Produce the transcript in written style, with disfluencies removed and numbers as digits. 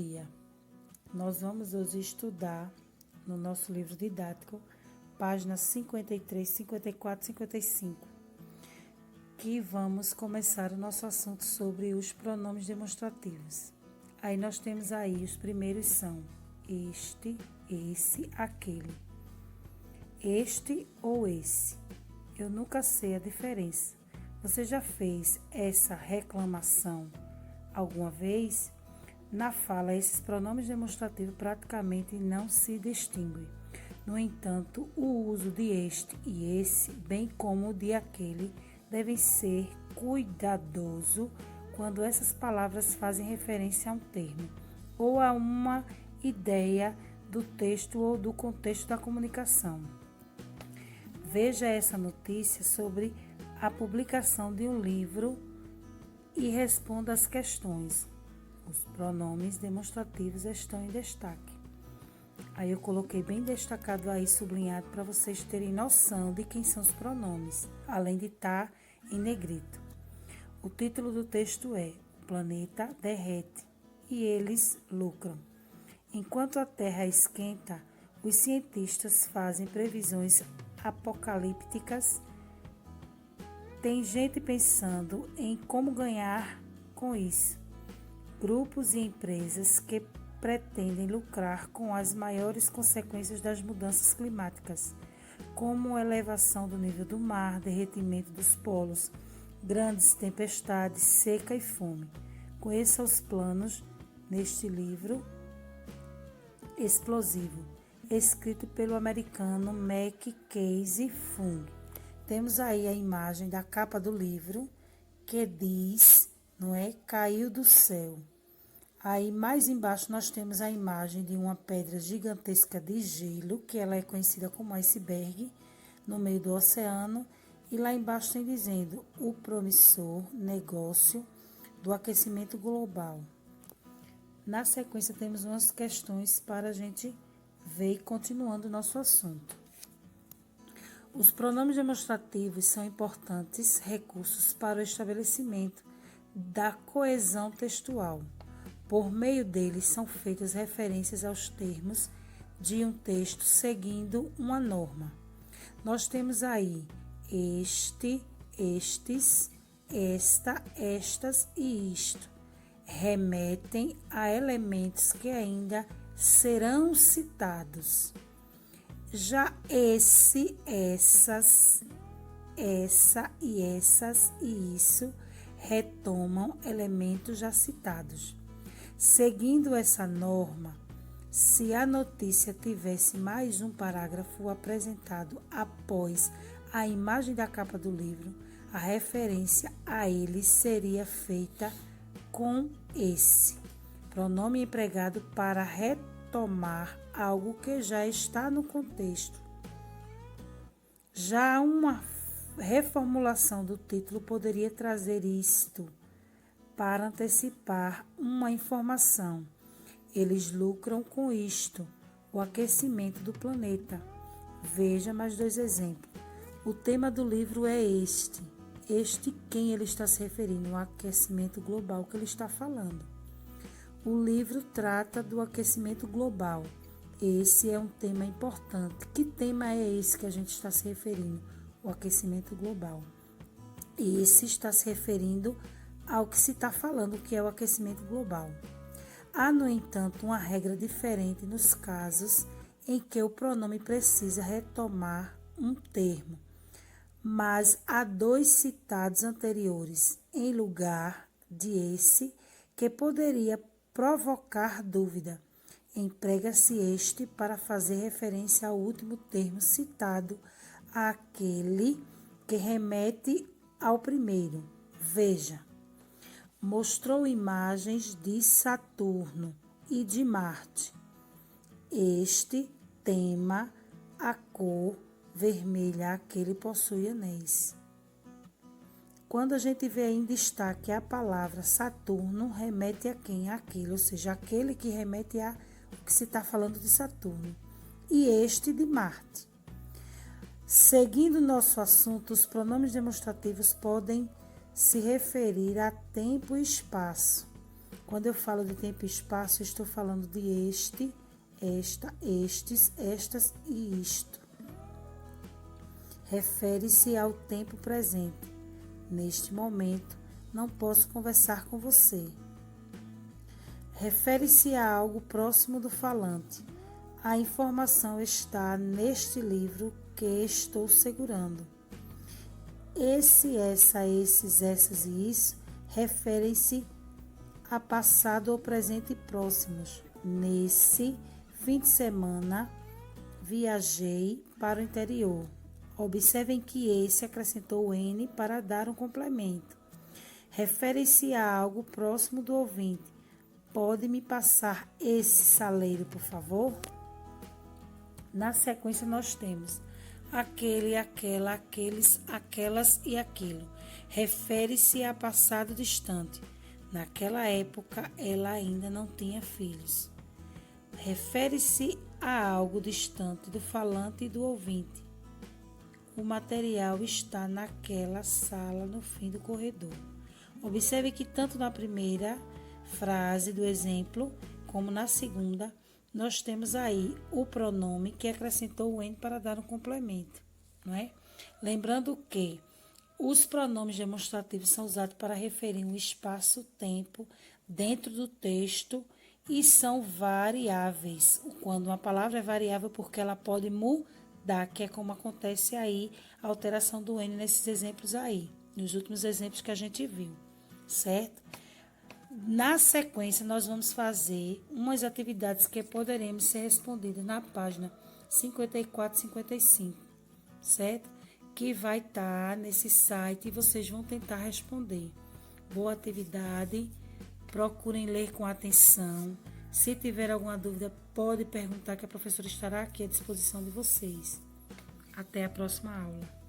dia. Nós vamos hoje estudar no nosso livro didático, páginas 53, 54 e 55, que vamos começar o nosso assunto sobre os pronomes demonstrativos. Aí nós temos aí, os primeiros são este, esse, aquele. Este ou esse. Eu nunca sei a diferença. Você já fez essa reclamação alguma vez? Na fala, esses pronomes demonstrativos praticamente não se distinguem. No entanto, o uso de este e esse, bem como o de aquele, devem ser cuidadoso quando essas palavras fazem referência a um termo ou a uma ideia do texto ou do contexto da comunicação. Veja essa notícia sobre a publicação de um livro e responda as questões. Os pronomes demonstrativos estão em destaque. Aí eu coloquei bem destacado aí, sublinhado, para vocês terem noção de quem são os pronomes, além de estar em negrito. O título do texto é O planeta derrete e eles lucram. Enquanto a Terra esquenta, os cientistas fazem previsões apocalípticas. Tem gente pensando em como ganhar com isso. Grupos e empresas que pretendem lucrar com as maiores consequências das mudanças climáticas, como a elevação do nível do mar, derretimento dos polos, grandes tempestades, seca e fome. Conheça os planos neste livro explosivo, escrito pelo americano Mackenzie Fung. Temos aí a imagem da capa do livro que diz, não é, caiu do céu. Aí mais embaixo nós temos a imagem de uma pedra gigantesca de gelo, que ela é conhecida como iceberg, no meio do oceano. E lá embaixo tem dizendo o promissor negócio do aquecimento global. Na sequência temos umas questões para a gente ver, continuando o nosso assunto. Os pronomes demonstrativos são importantes recursos para o estabelecimento da coesão textual. Por meio deles são feitas referências aos termos de um texto seguindo uma norma. Nós temos aí este, estes, esta, estas e isto. Remetem a elementos que ainda serão citados. Já esse, essas, essa e essas e isso retomam elementos já citados. Seguindo essa norma, se a notícia tivesse mais um parágrafo apresentado após a imagem da capa do livro, a referência a ele seria feita com esse pronome empregado para retomar algo que já está no contexto. Já uma reformulação do título poderia trazer isto para antecipar uma informação. Eles lucram com isto, o aquecimento do planeta. Veja mais dois exemplos. O tema do livro é este. Este quem ele está se referindo, o aquecimento global que ele está falando. O livro trata do aquecimento global. Esse é um tema importante. Que tema é esse que a gente está se referindo? O aquecimento global. Esse está se referindo ao que se está falando, que é o aquecimento global. Há, no entanto, uma regra diferente nos casos em que o pronome precisa retomar um termo, mas há dois citados anteriores, em lugar de esse, que poderia provocar dúvida. Emprega-se este para fazer referência ao último termo citado, àquele que remete ao primeiro. Veja. Mostrou imagens de Saturno e de Marte. Este tema, a cor vermelha, aquele possui anéis. Quando a gente vê em destaque a palavra Saturno, remete a quem? Aquele, ou seja, aquele que remete a o que se está falando de Saturno. E este de Marte. Seguindo nosso assunto, os pronomes demonstrativos podem se referir a tempo e espaço. Quando eu falo de tempo e espaço, eu estou falando de este, esta, estes, estas e isto. Refere-se ao tempo presente. Neste momento, não posso conversar com você. Refere-se a algo próximo do falante. A informação está neste livro que estou segurando. Esse, essa, esses, essas e isso referem-se a passado ou presente próximos. Nesse fim de semana, viajei para o interior. Observem que esse acrescentou o N para dar um complemento. Refere-se a algo próximo do ouvinte. Pode me passar esse saleiro, por favor? Na sequência, nós temos aquele, aquela, aqueles, aquelas e aquilo. Refere-se a passado distante. Naquela época, ela ainda não tinha filhos. Refere-se a algo distante do falante e do ouvinte. O material está naquela sala no fim do corredor. Observe que tanto na primeira frase do exemplo, como na segunda, nós temos aí o pronome que acrescentou o N para dar um complemento, não é? Lembrando que os pronomes demonstrativos são usados para referir um espaço-tempo dentro do texto e são variáveis. Quando uma palavra é variável porque ela pode mudar, que é como acontece aí a alteração do N nesses exemplos aí, nos últimos exemplos que a gente viu, certo? Na sequência, nós vamos fazer umas atividades que poderemos ser respondidas na página 54 e 55, certo? Que vai estar nesse site e vocês vão tentar responder. Boa atividade, procurem ler com atenção. Se tiver alguma dúvida, pode perguntar que a professora estará aqui à disposição de vocês. Até a próxima aula.